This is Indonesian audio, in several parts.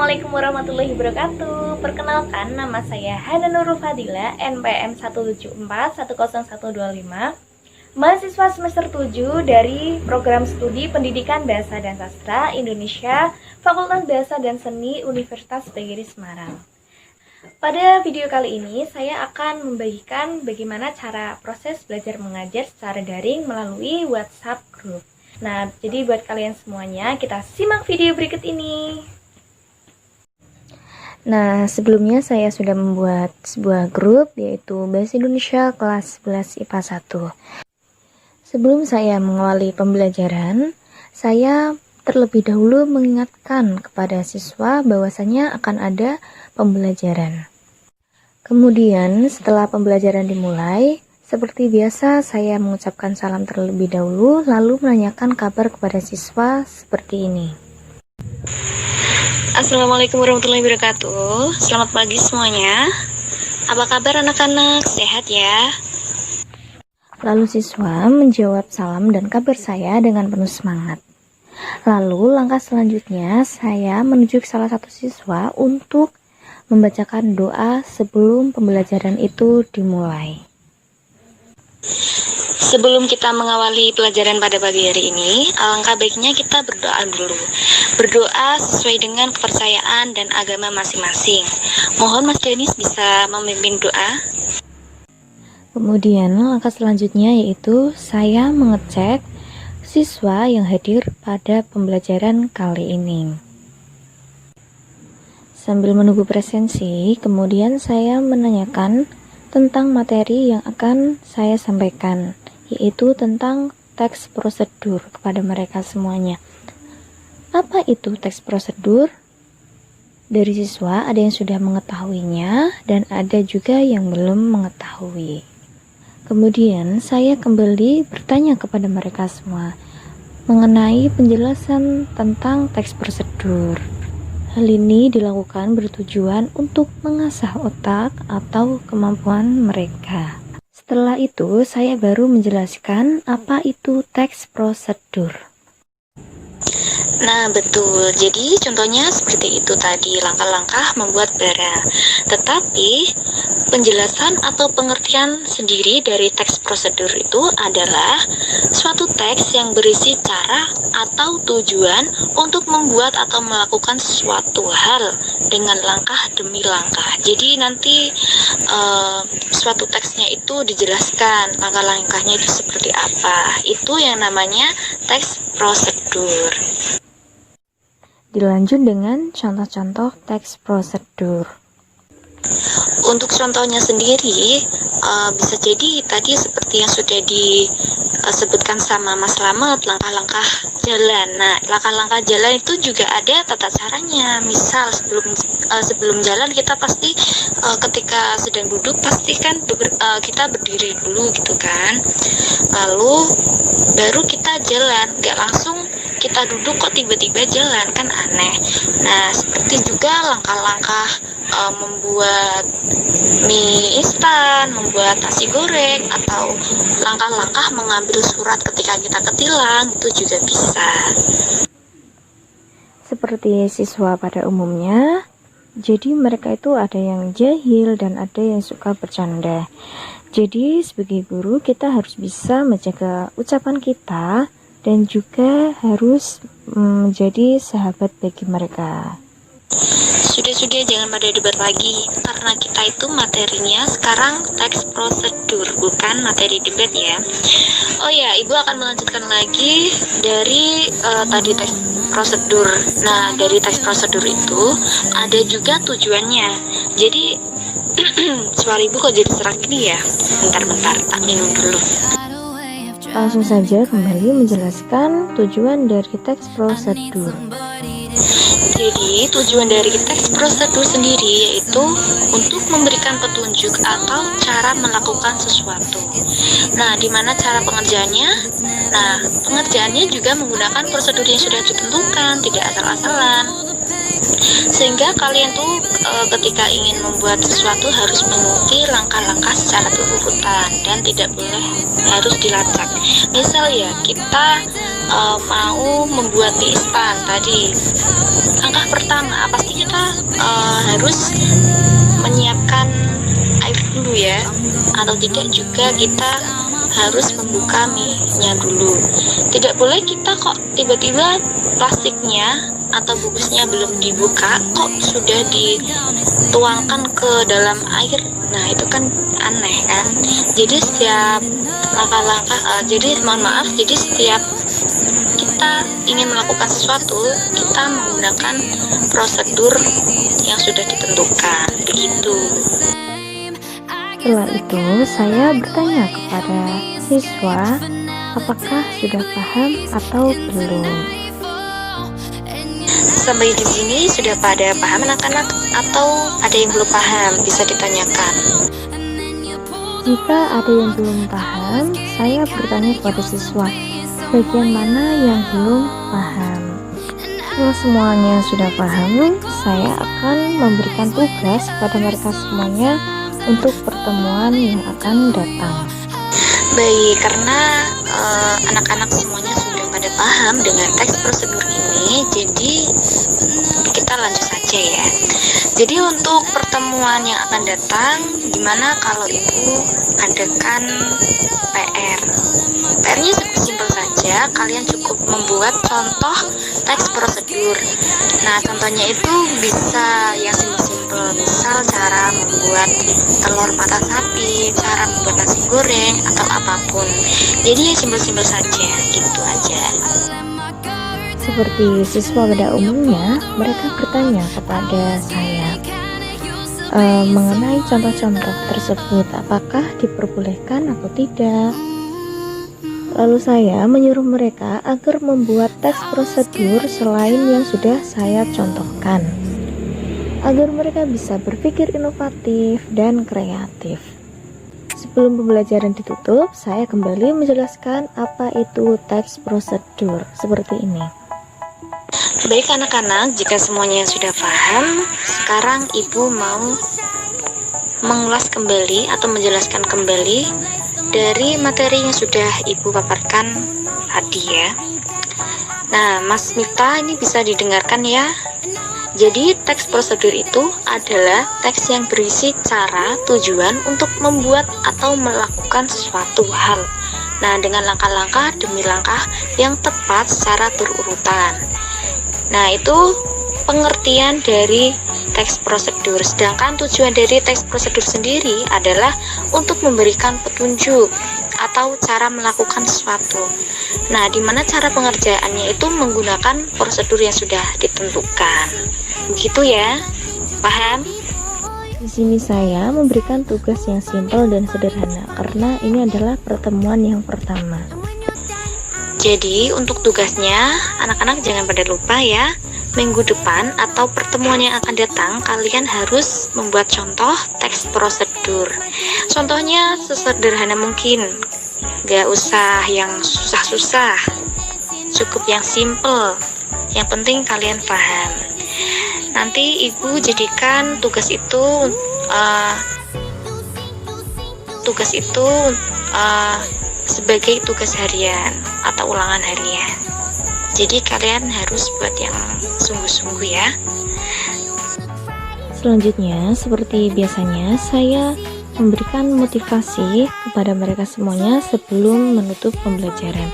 Assalamualaikum warahmatullahi wabarakatuh. Perkenalkan, nama saya Hana Nurul Fadila, NPM 174-10125, mahasiswa semester 7 dari Program Studi Pendidikan Bahasa dan Sastra Indonesia, Fakultas Bahasa dan Seni Universitas PGRI Semarang. Pada video kali ini, saya akan membagikan bagaimana cara proses belajar mengajar secara daring melalui WhatsApp Group. Nah, jadi buat kalian semuanya, kita simak video berikut ini. Nah, sebelumnya saya sudah membuat sebuah grup, yaitu Bahasa Indonesia kelas 11 IPA 1. Sebelum saya mengawali pembelajaran, saya terlebih dahulu mengingatkan kepada siswa bahwasanya akan ada pembelajaran. Kemudian, setelah pembelajaran dimulai, seperti biasa saya mengucapkan salam terlebih dahulu, lalu menanyakan kabar kepada siswa seperti ini. Assalamualaikum warahmatullahi wabarakatuh. Selamat pagi semuanya. Apa kabar anak-anak? Sehat ya? Lalu siswa menjawab salam dan kabar saya dengan penuh semangat. Lalu langkah selanjutnya saya menuju ke salah satu siswa untuk membacakan doa sebelum pembelajaran itu dimulai. Sebelum kita mengawali pelajaran pada pagi hari ini, alangkah baiknya kita berdoa dulu. Berdoa sesuai dengan kepercayaan dan agama masing-masing. Mohon Mas Denis bisa memimpin doa. Kemudian langkah selanjutnya yaitu saya mengecek siswa yang hadir pada pembelajaran kali ini. Sambil menunggu presensi, kemudian saya menanyakan tentang materi yang akan saya sampaikan, yaitu tentang teks prosedur kepada mereka semuanya. Apa itu teks prosedur? Dari siswa ada yang sudah mengetahuinya dan ada juga yang belum mengetahui. Kemudian saya kembali bertanya kepada mereka semua mengenai penjelasan tentang teks prosedur. Hal ini dilakukan bertujuan untuk mengasah otak atau kemampuan mereka. Setelah itu, saya baru menjelaskan apa itu teks prosedur. Nah, betul. Jadi, contohnya seperti itu tadi, langkah-langkah membuat bara. Tetapi, penjelasan atau pengertian sendiri dari teks prosedur itu adalah suatu teks yang berisi cara atau tujuan untuk membuat atau melakukan sesuatu hal dengan langkah demi langkah. Jadi, nanti suatu teksnya itu dijelaskan langkah-langkahnya itu seperti apa. Itu yang namanya teks prosedur. Dilanjut dengan contoh-contoh teks prosedur. Untuk contohnya sendiri, bisa jadi tadi seperti yang sudah disebutkan sama Mas Slamet, langkah-langkah jalan. Nah, langkah-langkah jalan itu juga ada tata caranya. Misal sebelum jalan kita pasti ketika sedang duduk pasti kan kita berdiri dulu gitu kan. Lalu baru kita jalan, nggak langsung kita duduk kok tiba-tiba jalan, kan aneh. Nah, seperti juga langkah-langkah membuat mie instan, membuat nasi goreng, atau langkah-langkah mengambil surat ketika kita ketilang, itu juga bisa. Seperti siswa pada umumnya, jadi mereka itu ada yang jahil dan ada yang suka bercanda. Jadi sebagai guru kita harus bisa menjaga ucapan kita dan juga harus menjadi sahabat bagi mereka. Sudah jangan pada debat lagi, karena kita itu materinya sekarang teks prosedur, bukan materi debat ya. Oh ya, Ibu akan melanjutkan lagi dari tadi teks prosedur. Nah, dari teks prosedur itu ada juga tujuannya. Jadi suara Ibu kok jadi serak gini ya? Bentar, tak minum dulu. Langsung saja kembali menjelaskan tujuan dari teks prosedur. Jadi, tujuan dari teks prosedur sendiri yaitu untuk memberikan petunjuk atau cara melakukan sesuatu. Nah, di mana cara pengerjaannya? Nah, pengerjaannya juga menggunakan prosedur yang sudah ditentukan, tidak asal-asalan. Sehingga kalian tuh ketika ingin membuat sesuatu harus mengikuti langkah-langkah secara berurutan dan tidak boleh harus dilacak. Misal ya, kita mau membuat mie instan tadi, langkah pertama pasti kita harus menyiapkan air dulu ya, atau tidak juga kita harus membuka mie-nya dulu. Tidak boleh kita kok tiba-tiba plastiknya atau bungkusnya belum dibuka kok sudah dituangkan ke dalam air. Nah, itu kan aneh kan. Jadi setiap langkah-langkah jadi setiap kita ingin melakukan sesuatu, kita menggunakan prosedur yang sudah ditentukan. Begitu. Setelah itu, saya bertanya kepada siswa apakah sudah paham atau belum. Sampai di sini sudah pada paham anak-anak atau ada yang belum paham? Bisa ditanyakan. Jika ada yang belum paham, saya bertanya kepada siswa bagian mana yang belum paham. Setelah semuanya sudah paham, saya akan memberikan tugas kepada mereka semuanya untuk pertemuan yang akan datang. Baik, karena anak-anak semuanya sudah pada paham dengan teks prosedur ini, jadi kita lanjut saja ya. Jadi untuk pertemuan yang akan datang, gimana kalau Ibu adakan PR? PR-nya simpel saja, kalian cukup membuat contoh teks prosedur. Nah, contohnya itu bisa yang simpel-simpel, misal cara membuat telur mata sapi, cara membuat nasi goreng, atau apapun. Jadi ya simpel-simpel saja, gitu aja. Seperti siswa pada umumnya, mereka bertanya kepada saya mengenai contoh-contoh tersebut, apakah diperbolehkan atau tidak. Lalu saya menyuruh mereka agar membuat teks prosedur selain yang sudah saya contohkan, agar mereka bisa berpikir inovatif dan kreatif. Sebelum pembelajaran ditutup, saya kembali menjelaskan apa itu teks prosedur seperti ini. Baik anak-anak, jika semuanya sudah paham, sekarang Ibu mau mengulas kembali atau menjelaskan kembali dari materi yang sudah Ibu paparkan tadi ya. Nah, Mas Mita ini bisa didengarkan ya. Jadi teks prosedur itu adalah teks yang berisi cara, tujuan untuk membuat atau melakukan sesuatu hal. Nah, dengan langkah-langkah demi langkah yang tepat secara berurutan. Nah, itu pengertian dari teks prosedur. Sedangkan tujuan dari teks prosedur sendiri adalah untuk memberikan petunjuk atau cara melakukan sesuatu. Nah, di mana cara pengerjaannya itu menggunakan prosedur yang sudah ditentukan. Begitu ya? Paham? Di sini saya memberikan tugas yang simpel dan sederhana karena ini adalah pertemuan yang pertama. Jadi untuk tugasnya, anak-anak jangan pada lupa ya, minggu depan atau pertemuan yang akan datang, kalian harus membuat contoh teks prosedur. Contohnya sesederhana mungkin, gak usah yang susah-susah, cukup yang simple, yang penting kalian paham. Nanti Ibu jadikan tugas itu sebagai tugas harian atau ulangan harian. Jadi kalian harus buat yang sungguh-sungguh ya. Selanjutnya, seperti biasanya, saya memberikan motivasi kepada mereka semuanya sebelum menutup pembelajaran,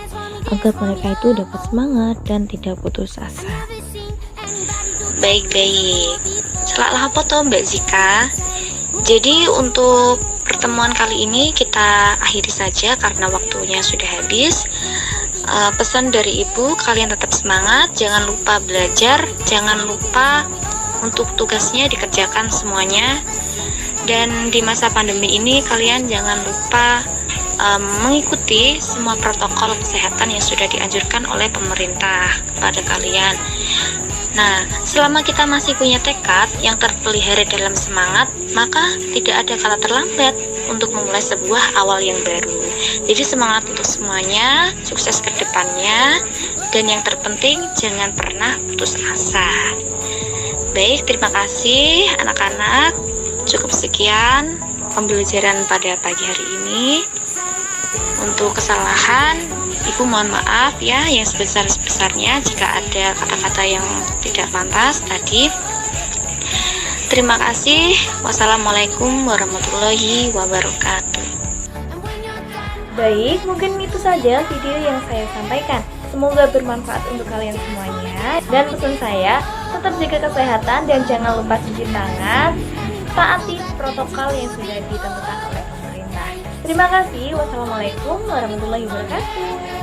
agar mereka itu dapat semangat dan tidak putus asa. Baik-baik. Selaklah apa toh Mbak Zika? Jadi untuk pertemuan kali ini kita akhiri saja karena waktunya sudah habis. Pesan dari Ibu, kalian tetap semangat, jangan lupa belajar, jangan lupa untuk tugasnya dikerjakan semuanya. Dan di masa pandemi ini kalian jangan lupa mengikuti semua protokol kesehatan yang sudah dianjurkan oleh pemerintah kepada kalian. Nah, selama kita masih punya tekad yang terpelihara dalam semangat, maka tidak ada kala terlambat untuk memulai sebuah awal yang baru. Jadi semangat untuk semuanya, sukses ke depannya, dan yang terpenting jangan pernah putus asa. Baik, terima kasih anak-anak. Cukup sekian pembelajaran pada pagi hari ini. Untuk kesalahan, Ibu mohon maaf ya yang sebesar-besarnya jika ada kata-kata yang tidak pantas tadi. Terima kasih. Wassalamualaikum warahmatullahi wabarakatuh. Baik, mungkin itu saja video yang saya sampaikan. Semoga bermanfaat untuk kalian semuanya. Dan pesan saya, tetap jaga kesehatan dan jangan lupa cuci tangan. Taati protokol yang sudah ditentukan oleh pemerintah. Terima kasih. Wassalamualaikum warahmatullahi wabarakatuh.